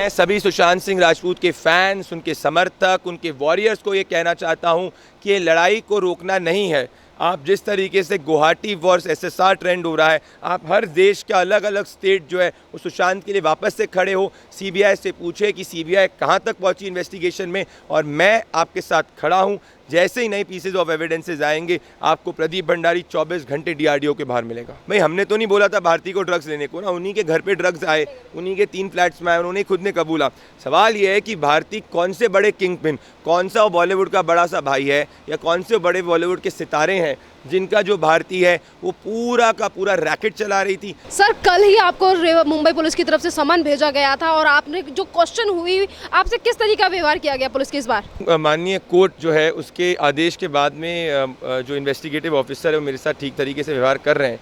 मैं सभी सुशांत सिंह राजपूत के फैंस, उनके समर्थक, उनके वॉरियर्स को ये कहना चाहता हूँ कि ये लड़ाई को रोकना नहीं है। आप जिस तरीके से गुवाहाटी वर्स एसएसआर ट्रेंड हो रहा है, आप हर देश का अलग अलग स्टेट जो है वो सुशांत के लिए वापस से खड़े हो। सीबीआई से पूछे कि सीबीआई कहाँ तक पहुँची इन्वेस्टिगेशन में, और मैं आपके साथ खड़ा हूँ। जैसे ही नए पीसेज ऑफ एविडेंसेस आएंगे, आपको प्रदीप भंडारी 24 घंटे डीआरडीओ के बाहर मिलेगा। भाई हमने तो नहीं बोला था भारती को ड्रग्स लेने को ना, उन्हीं के घर पे ड्रग्स आए, उन्हीं के 3 फ्लैट्स में आए, उन्होंने खुद ने कबूला। सवाल ये है कि भारती कौन से बड़े किंग पिन, कौन सा बॉलीवुड का बड़ा सा भाई है, या कौन से बड़े बॉलीवुड के सितारे हैं जिनका जो भारती है वो पूरा का पूरा रैकेट चला रही थी। सर, कल ही आपको मुंबई पुलिस की तरफ से समन भेजा गया था और आपने जो क्वेश्चन हुई, आपसे किस तरीके का व्यवहार किया गया पुलिस के इस बार? माननीय कोर्ट जो है उसके आदेश के बाद में जो इन्वेस्टिगेटिव ऑफिसर है वो मेरे साथ ठीक तरीके से व्यवहार कर रहे हैं,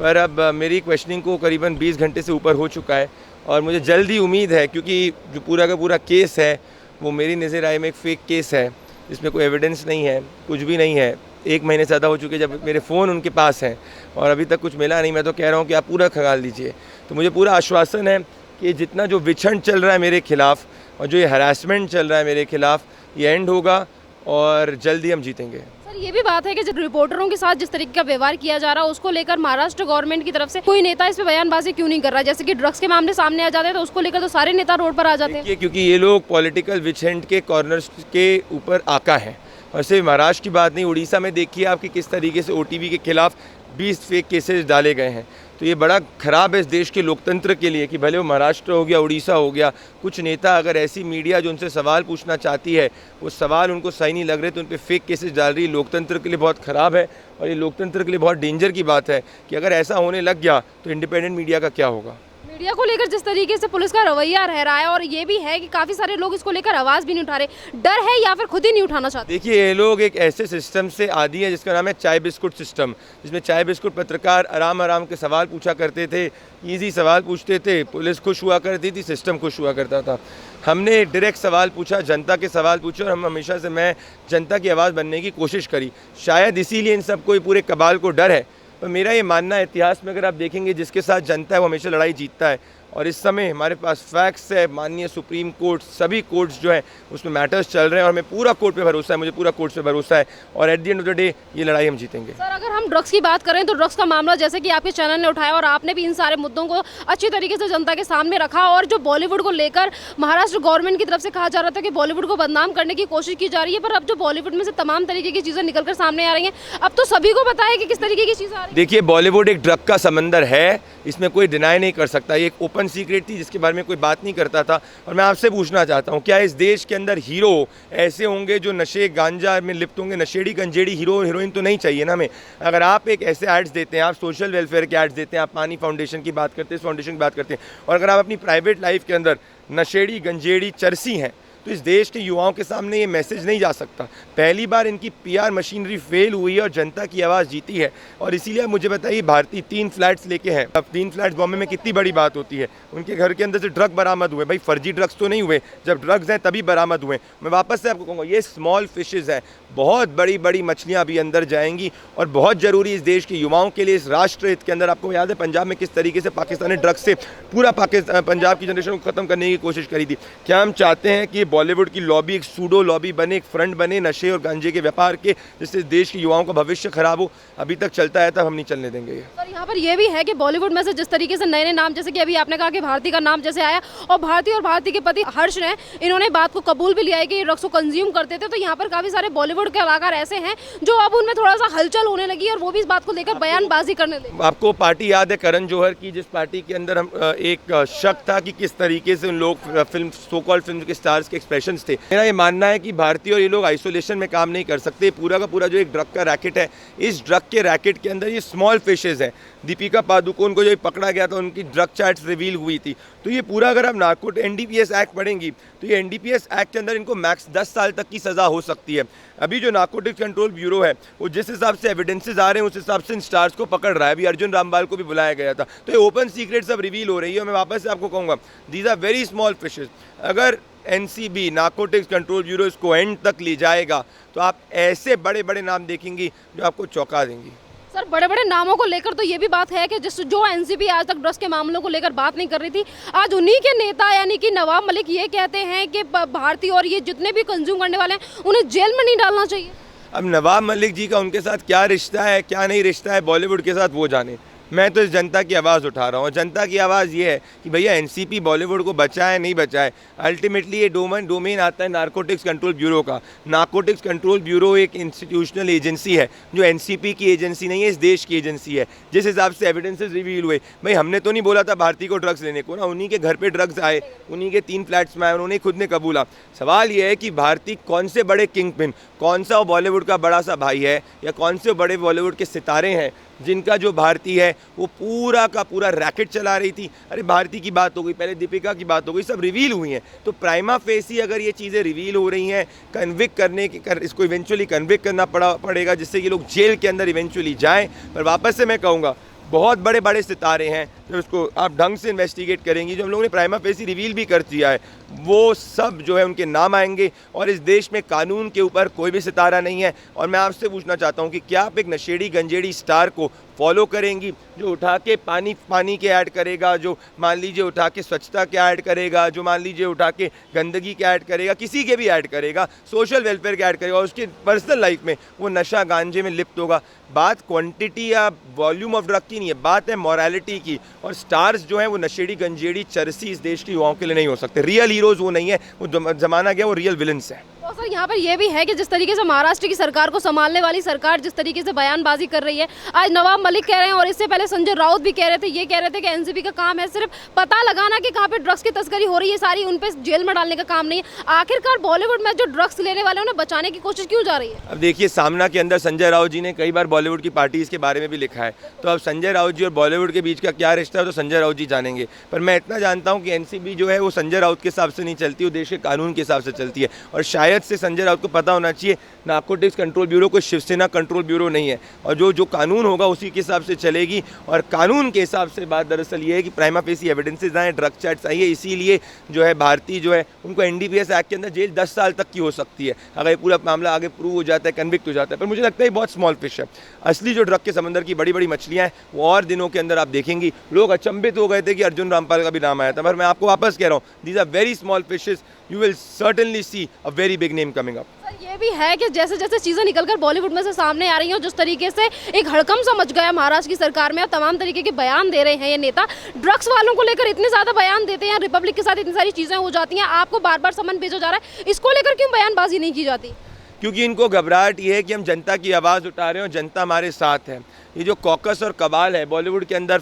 पर अब मेरी क्वेश्चनिंग को करीबन 20 घंटे से ऊपर हो चुका है और मुझे जल्द ही उम्मीद है, क्योंकि जो पूरा का पूरा केस है वो मेरी नज़र आए में एक फेक केस है, जिसमें कोई एविडेंस नहीं है, कुछ भी नहीं है। 1 महीने से ज़्यादा हो चुके जब मेरे फ़ोन उनके पास हैं और अभी तक कुछ मिला नहीं। मैं तो कह रहा हूँ कि आप पूरा खंगाल दीजिए। तो मुझे पूरा आश्वासन है कि जितना जो विछन चल रहा है मेरे खिलाफ़ और जो ये हरासमेंट चल रहा है मेरे खिलाफ़, ये एंड होगा और जल्दी हम जीतेंगे। सर, ये भी बात है कि जब रिपोर्टरों के साथ जिस तरीके का व्यवहार किया जा रहा है, उसको लेकर महाराष्ट्र गवर्नमेंट की तरफ से कोई नेता इस पे बयानबाजी क्यों नहीं कर रहा है? जैसे कि ड्रग्स के मामले सामने आ जाते हैं तो उसको लेकर तो सारे नेता रोड पर आ जाते हैं। क्योंकि ये लोग पॉलिटिकल विच हंट के कॉर्नर्स के ऊपर आका हैं। और सिर्फ महाराष्ट्र की बात नहीं, उड़ीसा में देखिए आपकी किस तरीके से ओटीवी के खिलाफ 20 फेक केसेस डाले गए हैं। तो ये बड़ा ख़राब है इस देश के लोकतंत्र के लिए कि भले वो महाराष्ट्र हो गया, उड़ीसा हो गया, कुछ नेता अगर ऐसी मीडिया जो उनसे सवाल पूछना चाहती है वो सवाल उनको सही नहीं लग रहे तो उन पर फेक केसेस डाल रही है। लोकतंत्र के लिए बहुत ख़राब है और ये लोकतंत्र के लिए बहुत डेंजर की बात है कि अगर ऐसा होने लग गया तो इंडिपेंडेंट मीडिया का क्या होगा। मीडिया को लेकर जिस तरीके से पुलिस का रवैया रह रहा है, और ये भी है कि काफी सारे लोग इसको लेकर आवाज भी नहीं उठा रहे, डर है या फिर खुद ही नहीं उठाना चाहते? देखिए, ये लोग एक ऐसे सिस्टम से आदी है जिसका नाम है चाय बिस्कुट सिस्टम, जिसमें चाय बिस्कुट पत्रकार आराम आराम के सवाल पूछा करते थे, इजी सवाल पूछते थे, पुलिस खुश हुआ करती थी, सिस्टम खुश हुआ करता था। हमने डायरेक्ट सवाल पूछा, जनता के सवाल पूछे, और हम हमेशा से मैं जनता की आवाज़ बनने की कोशिश करी। शायद इसीलिए इन सबको पूरे कबाल को डर है। पर मेरा ये मानना है, इतिहास में अगर आप देखेंगे जिसके साथ जनता है वो हमेशा लड़ाई जीतता है। और इस समय हमारे पास फैक्ट्स है, माननीय सुप्रीम कोर्ट, सभी कोर्ट्स जो हैं उसमें मैटर्स चल रहे हैं और हमें पूरा कोर्ट पे भरोसा है, मुझे पूरा कोर्ट पे भरोसा है और at the end of the day ये लड़ाई हम जीतेंगे। सर, अगर हम ड्रग्स की बात करें तो ड्रग्स का मामला जैसे कि आपके चैनल ने उठाया और आपने भी इन सारे मुद्दों को अच्छी तरीके से जनता के सामने रखा, और जो बॉलीवुड को लेकर महाराष्ट्र गवर्नमेंट की तरफ से कहा जा रहा था कि बॉलीवुड को बदनाम करने की कोशिश की जा रही है, पर अब जो बॉलीवुड में से तमाम तरीके की चीज़ें निकलकर सामने आ रही हैं, अब तो सभी को पता है कि किस तरीके की चीज़ें आ रही है। देखिए, बॉलीवुड एक ड्रग का समंदर है, इसमें कोई डिनाई नहीं कर सकता। ये एक ओपन सीक्रेट थी जिसके बारे में कोई बात नहीं करता था। और मैं आपसे पूछना चाहता हूँ, क्या इस देश के अंदर हीरो ऐसे होंगे जो नशे गांजा में लिप्त होंगे? नशेड़ी गंजेड़ी हीरो हीरोइन तो नहीं चाहिए ना हमें। अगर आप एक ऐसे एड्स देते हैं, आप सोशल वेलफेयर के एड्स देते हैं, आप पानी फाउंडेशन की बात करते हैं, इस फाउंडेशन की बात करते हैं, और अगर आप अपनी प्राइवेट लाइफ के अंदर नशेड़ी गंजेड़ी चरसी हैं, तो इस देश के युवाओं के सामने ये मैसेज नहीं जा सकता। पहली बार इनकी पीआर मशीनरी फेल हुई है और जनता की आवाज़ जीती है। और इसीलिए आप मुझे बताइए, भारती 3 फ्लैट्स लेके हैं। अब 3 फ्लैट्स बॉम्बे में कितनी बड़ी बात होती है। उनके घर के अंदर से ड्रग बरामद हुए। भाई फर्जी ड्रग्स तो नहीं हुए, जब ड्रग्स हैं तभी बरामद हुए। मैं वापस से आपको कहूँगा, ये स्मॉल फिशेज़ हैं, बहुत बड़ी बड़ी मछलियाँ अभी अंदर जाएंगी और बहुत ज़रूरी इस देश के युवाओं के लिए, इस राष्ट्र हित के अंदर। आपको याद है पंजाब में किस तरीके से पाकिस्तान ने ड्रग्स से पूरा पंजाब की जनरेशन को ख़त्म करने की कोशिश करी थी। क्या हम चाहते हैं कि बॉलीवुड की लॉबी एक सूडो लॉबी बने, एक फ्रंट बने नशे और गांजे के व्यापार के, जिससे देश के युवाओं का भविष्य खराब हो? अभी तक चलता है, तब हम नहीं चलने देंगे ये। सर, यहाँ पर यह भी है कि बॉलीवुड में से जिस तरीके से नए नए नाम, जैसे कि अभी आपने कहा कि भारती का नाम जैसे आया, और भारती के पति हर्ष ने, इन्होंने बात को कबूल भी लिया है कि ड्रग्स को कंज्यूम करते थे। तो यहाँ पर काफी सारे बॉलीवुड के कलाकार ऐसे हैं जो अब उनमें थोड़ा सा हलचल होने लगी और वो भी इस बात को लेकर बयानबाजी करने लगे। आपको पार्टी याद है करण जौहर की, जिस पार्टी के अंदर हम एक शक था कि किस तरीके से उन लोग फिल्म, सो कॉल्ड फिल्म के स्टार्स के एक्सप्रेशंस थे। मेरा ये मानना है कि भारतीय और ये लोग आइसोलेशन में काम नहीं कर सकते। पूरा का पूरा जो एक ड्रग का रैकेट है, इस ड्रग के रैकेट के अंदर ये स्मॉल फिशेज हैं। दीपिका पादुकोण को जो पकड़ा गया था, उनकी ड्रग चैट्स रिवील हुई थी। तो ये पूरा अगर आप नार्कोटिक एनडीपीएस एक्ट पढ़ेंगी तो ये एनडीपीएस एक्ट के अंदर इनको मैक्स 10 साल तक की सज़ा हो सकती है। अभी जो नार्कोटिक्स कंट्रोल ब्यूरो है वो जिस हिसाब से एविडेंसेस आ रहे हैं उस हिसाब से इन स्टार्स को पकड़ रहा है। अभी अर्जुन रामपाल को भी बुलाया गया था। तो ये ओपन सीक्रेट सब रिवील हो रही है। मैं वापस से आपको कहूँगा, these are very small fishes. अगर एनसीबी नार्कोटिक्स कंट्रोल ब्यूरो इसको एंड तक ले जाएगा तो आप ऐसे बड़े बड़े नाम देखेंगी जो आपको चौंका देंगी। सर बड़े बड़े नामों को लेकर तो ये भी बात है कि जो एनसीपी आज तक ड्रग्स के मामलों को लेकर बात नहीं कर रही थी, आज उन्हीं के नेता यानी कि नवाब मलिक ये कहते हैं कि भारतीय और ये जितने भी कंज्यूम करने वाले हैं उन्हें जेल में नहीं डालना चाहिए। अब नवाब मलिक जी का उनके साथ क्या रिश्ता है, क्या नहीं रिश्ता है बॉलीवुड के साथ, वो जाने। मैं तो इस जनता की आवाज़ उठा रहा हूँ। जनता की आवाज़ ये है कि भैया एनसीपी बॉलीवुड को बचाए नहीं बचाए, अल्टीमेटली ये डोमेन आता है नारकोटिक्स कंट्रोल ब्यूरो का। नारकोटिक्स कंट्रोल ब्यूरो एक इंस्टीट्यूशनल एजेंसी है जो एनसीपी की एजेंसी नहीं है, इस देश की एजेंसी है। जिस हिसाब से एविडेंसेस रिवील हुए, भाई हमने तो नहीं बोला था भारती को ड्रग्स लेने को ना, उन्हीं के घर पर ड्रग्स आए, उन्हीं के 3 फ्लैट्स में आए, उन्होंने खुद ने कबूला। सवाल ये है कि भारती कौन से बड़े किंग पिन, कौन सा वो बॉलीवुड का बड़ा सा भाई है, या कौन से बड़े बॉलीवुड के सितारे हैं जिनका जो भारती है वो पूरा का पूरा रैकेट चला रही थी। अरे भारती की बात हो गई, पहले दीपिका की बात हो गई, सब रिवील हुई हैं। तो प्राइमा फेसी अगर ये चीज़ें रिवील हो रही हैं, कन्विक्ट करने की इसको इवेंचुअली कन्विक्ट करना पड़ेगा जिससे कि लोग जेल के अंदर इवेंचुअली जाएं। पर वापस से मैं कहूँगा बहुत बड़े बड़े सितारे हैं जो उसको आप ढंग से इन्वेस्टिगेट करेंगी, जो हम लोगों ने प्राइमा फेसी रिवील भी कर दिया है, वो सब जो है उनके नाम आएंगे। और इस देश में कानून के ऊपर कोई भी सितारा नहीं है। और मैं आपसे पूछना चाहता हूँ कि क्या आप एक नशेड़ी गंजेड़ी स्टार को फॉलो करेंगी जो उठा के पानी के ऐड करेगा, जो मान लीजिए उठा के स्वच्छता के ऐड करेगा, जो मान लीजिए उठा के गंदगी के ऐड करेगा, किसी के भी ऐड करेगा, सोशल वेलफेयर के ऐड करेगा, और उसके पर्सनल लाइफ में वो नशा गांजे में लिप्त होगा। बात क्वांटिटी या वॉल्यूम ऑफ ड्रग की नहीं है, बात है मॉरलिटी की। और स्टार्स जो हैं वो नशेड़ी गंजेड़ी चरसी इस देश की युवाओं के लिए नहीं हो सकते। रियल हीरोज़ वो नहीं है, वो जमाना गया, वो रियल विलन्स हैं। तो सर यहाँ पर यह भी है कि जिस तरीके से महाराष्ट्र की सरकार को संभालने वाली सरकार जिस तरीके से बयानबाजी कर रही है, आज नवाब मलिक कह रहे हैं और इससे पहले संजय राउत भी कह रहे थे, ये कह रहे थे कि एनसीबी का काम है सिर्फ पता लगाना कि कहाँ पे ड्रग्स की तस्करी हो रही है, सारी उन पे जेल में डालने का काम नहीं है। आखिरकार बॉलीवुड में जो ड्रग्स लेने वाले उन्हें बचाने की कोशिश क्यों जा रही है? अब देखिए, सामना के अंदर संजय राउत जी ने कई बार बॉलीवुड की पार्टीज के बारे में भी लिखा है, तो अब संजय राउत जी और बॉलीवुड के बीच का क्या रिश्ता है तो संजय राउत जी जानेंगे। पर मैं इतना जानता हूँ कि एनसीबी जो है वो संजय राउत के हिसाब से नहीं चलती, वो देश के कानून के हिसाब से चलती है। और शायद से संजय राउत को पता होना चाहिए नारकोटिक्स कंट्रोल ब्यूरो कोई शिवसेना कंट्रोल ब्यूरो नहीं है, और जो कानून होगा उसी के हिसाब से चलेगी। और कानून के हिसाब से बात दरअसल ये है कि प्राइमा फेसी एविडेंसेस आए, ड्रग चैट्स आई है, इसीलिए जो है भारती जो है उनको एनडीपीएस एक्ट के अंदर जेल 10 साल तक की हो सकती है अगर ये पूरा मामला आगे प्रूव हो जाता है, कन्विक्ट हो जाता है। पर मुझे लगता है बहुत स्मॉल फिश है। असली जो ड्रग के समंदर की बड़ी बड़ी मछलियाँ हैं वो और दिनों के अंदर आप देखेंगी। लोग अचंभित हो गए थे कि अर्जुन रामपाल का भी नाम आया था, पर मैं आपको वापस कह रहा हूँ, these are very small fishes, you will certainly see a very big name coming up. ये भी है कि जैसे जैसे चीज़ें निकलकर बॉलीवुड में से सामने आ रही हैं, जिस तरीके से एक हड़कंप सा मच गया महाराष्ट्र की सरकार में, अब तमाम तरीके के बयान दे रहे हैं ये नेता। ड्रग्स वालों को लेकर इतने ज़्यादा बयान देते हैं, रिपब्लिक के साथ इतनी सारी चीज़ें हो जाती हैं, आपको बार बार समन भेजा जा रहा है, इसको लेकर क्यों बयानबाजी नहीं की जाती? क्योंकि इनको घबराहट ये है कि हम जनता की आवाज़ उठा रहे हैं और जनता हमारे साथ है। ये जो कॉकस और कबाल है बॉलीवुड के अंदर,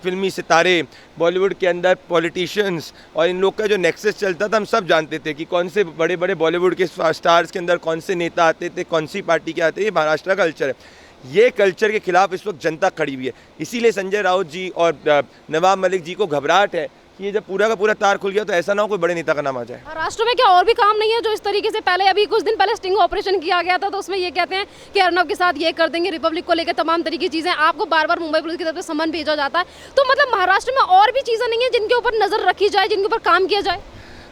फिल्मी सितारे, बॉलीवुड के अंदर पॉलिटिशियंस, और इन लोग का जो नेक्सस चलता था, हम सब जानते थे कि कौन से बड़े बड़े बॉलीवुड के स्टार्स के अंदर कौन से नेता आते थे, कौन सी पार्टी के आते थे। ये महाराष्ट्र का कल्चर है, ये कल्चर के खिलाफ इस वक्त जनता खड़ी हुई है। इसीलिए संजय राउत जी और नवाब मलिक जी को घबराहट है कि ये जब पूरा का पूरा तार खुल गया तो ऐसा ना हो कोई बड़े नेता का नाम आ जाए। महाराष्ट्र में क्या और भी काम नहीं है जो इस तरीके से पहले अभी कुछ दिन पहले स्टिंग ऑपरेशन किया गया था, तो उसमें ये कहते हैं कि अर्नब के साथ ये कर देंगे, रिपब्लिक को लेकर तमाम तरीके की चीज़ें, आपको बार बार मुंबई पुलिस की तरफ से समन भेजा जाता है। तो मतलब महाराष्ट्र में और भी चीज़ें नहीं है जिनके ऊपर नज़र रखी जाए, जिनके ऊपर काम किया जाए?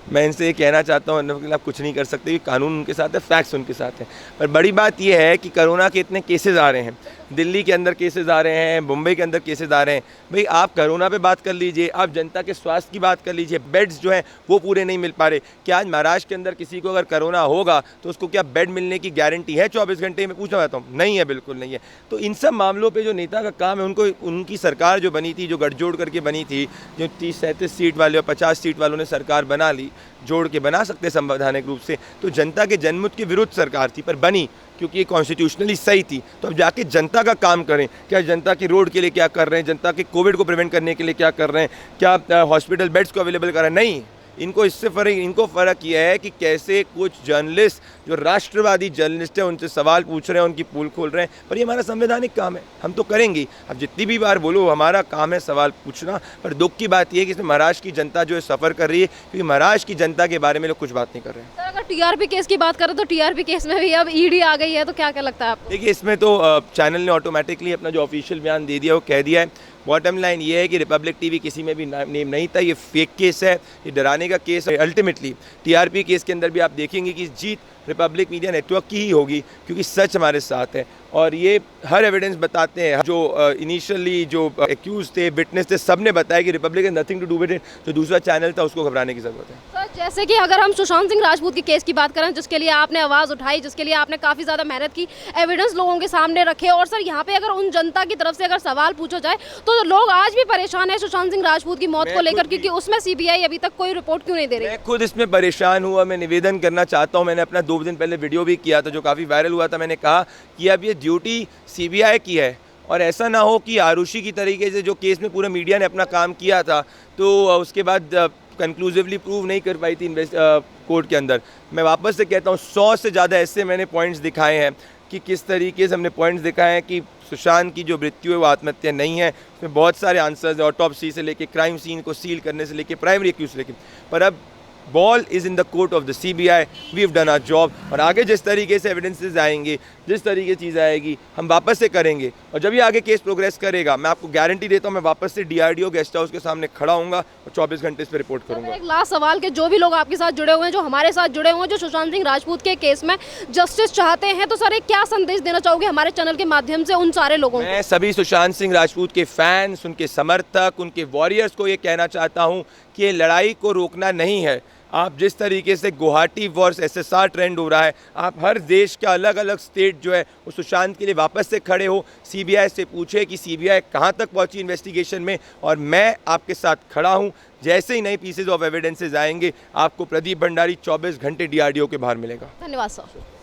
मैं इनसे ये कहना चाहता हूँ, अर्नब के खिलाफ कुछ नहीं कर सकते, कानून उनके साथ है, फैक्ट्स उनके साथ है। पर बड़ी बात यह है कि कोरोना के इतने केसेस आ रहे हैं, दिल्ली के अंदर केसेस आ रहे हैं, मुंबई के अंदर केसेस आ रहे हैं। भाई आप कोरोना पे बात कर लीजिए, आप जनता के स्वास्थ्य की बात कर लीजिए, बेड्स जो हैं वो पूरे नहीं मिल पा रहे। क्या आज महाराष्ट्र के अंदर किसी को अगर कोरोना होगा तो उसको क्या बेड मिलने की गारंटी है 24 घंटे में? पूछना चाहता हूँ, नहीं है, बिल्कुल नहीं है। तो इन सब मामलों पर जो नेता का काम है, उनको उनकी सरकार जो बनी थी, जो गठजोड़ करके बनी थी, जो 30-37 सीट वाले और 50 सीट वालों ने सरकार बना ली, जोड़ के बना सकते संवैधानिक रूप से, तो जनता के जनमत के विरुद्ध सरकार थी, पर बनी क्योंकि ये कॉन्स्टिट्यूशनली सही थी। तो अब जाके जनता का काम करें, क्या जनता की रोड के लिए क्या कर रहे हैं, जनता के कोविड को प्रिवेंट करने के लिए क्या कर रहे हैं, क्या हॉस्पिटल बेड्स को अवेलेबल कर रहे हैं? नहीं, इनको फ़र्क यह है कि कैसे कुछ जर्नलिस्ट जो राष्ट्रवादी जर्नलिस्ट हैं उनसे सवाल पूछ रहे हैं, उनकी पोल खोल रहे हैं। पर ये हमारा संवैधानिक काम है, हम तो करेंगे। अब जितनी भी बार बोलो हमारा काम है सवाल पूछना। पर दुख की बात यह है कि इसमें महाराष्ट्र की जनता जो है सफ़र कर रही है, क्योंकि महाराष्ट्र की जनता के बारे में लोग कुछ बात नहीं कर रहे हैं। अगर टीआरपी केस की बात करें तो टीआरपी केस में भी अब ईडी आ गई है, तो क्या क्या लगता है आपको? देखिए, इसमें तो चैनल ने ऑटोमेटिकली अपना जो ऑफिशियल बयान दे दिया वो कह दिया है। बॉटम लाइन ये है कि रिपब्लिक टीवी किसी में भी नेम नहीं था, ये फेक केस है, ये डराने का केस है। अल्टीमेटली टीआरपी केस के अंदर भी आप देखेंगे कि जीत रिपब्लिक मीडिया नेटवर्क की ही होगी, क्योंकि सच हमारे साथ है और ये हर एविडेंस बताते हैं। जो इनिशियली जो एक्यूज थे, विटनेस थे, सब ने बताया कि Republic has nothing to do with it. जो दूसरा चैनल था उसको घबराने की ज़रूरत है। सर जैसे कि अगर हम सुशांत सिंह राजपूत की केस की बात करें, जिसके लिए आपने आवाज़ उठाई, जिसके लिए आपने काफ़ी ज़्यादा मेहनत की, एविडेंस लोगों के सामने रखे, और सर यहाँ पे अगर उन जनता की तरफ से अगर सवाल पूछा जाए तो लोग आज भी परेशान है सुशांत सिंह राजपूत की मौत को लेकर, क्योंकि उसमें सीबीआई अभी तक कोई रिपोर्ट क्यों नहीं दे रही? मैं खुद इसमें परेशान हुआ। मैं निवेदन करना चाहता हूँ, मैंने अपना 2 दिन पहले वीडियो भी किया था जो काफ़ी वायरल हुआ था। मैंने कहा कि अब ये ड्यूटी सीबीआई की है और ऐसा ना हो कि आरुषि की तरीके से जो केस में पूरे मीडिया ने अपना काम किया था तो उसके बाद कंक्लूसिवली प्रूव नहीं कर पाई थी कोर्ट के अंदर। मैं वापस से कहता हूँ 100 से ज़्यादा ऐसे मैंने पॉइंट्स दिखाए हैं कि किस तरीके से हमने पॉइंट्स दिखाए हैं कि सुशांत की जो मृत्यु है वो आत्महत्या नहीं है। उसमें बहुत सारे आंसर्स हैं, ऑटोप्सी से लेके क्राइम सीन को सील करने से लेके प्राइमरी एक्यूज से लेके, पर अब ball is in the court of the CBI. We have done our job और आगे जिस तरीके से एविडेंसेस आएंगे, जिस तरीके चीज़ आएगी, हम वापस से करेंगे। और जब ये आगे केस प्रोग्रेस करेगा, मैं आपको गारंटी देता हूँ, मैं वापस से डीआरडीओ गेस्ट हाउस के सामने खड़ा हूँगा और 24 घंटे इस पर रिपोर्ट करूँगा। एक लास्ट सवाल के जो भी लोग आपके साथ जुड़े हुए हैं, जो हमारे साथ जुड़े हुए हैं, जो सुशांत सिंह राजपूत के केस में जस्टिस चाहते हैं, तो सर एक क्या संदेश देना चाहोगे हमारे चैनल के माध्यम से उन सारे लोगों को? मैं सभी सुशांत सिंह राजपूत के फैंस, उनके समर्थक, उनके वॉरियर्स को ये कहना चाहता हूँ कि ये लड़ाई को रोकना नहीं है। आप जिस तरीके से गुवाहाटी वर्स एसएसआर ट्रेंड हो रहा है, आप हर देश का अलग अलग स्टेट जो है वो सुशांत के लिए वापस से खड़े हो। सीबीआई से पूछे कि सीबीआई कहाँ तक पहुँची इन्वेस्टिगेशन में, और मैं आपके साथ खड़ा हूँ। जैसे ही नए पीसेज ऑफ एविडेंसेस आएंगे, आपको प्रदीप भंडारी 24 घंटे डीआरडीओ के बाहर मिलेगा। धन्यवाद सर।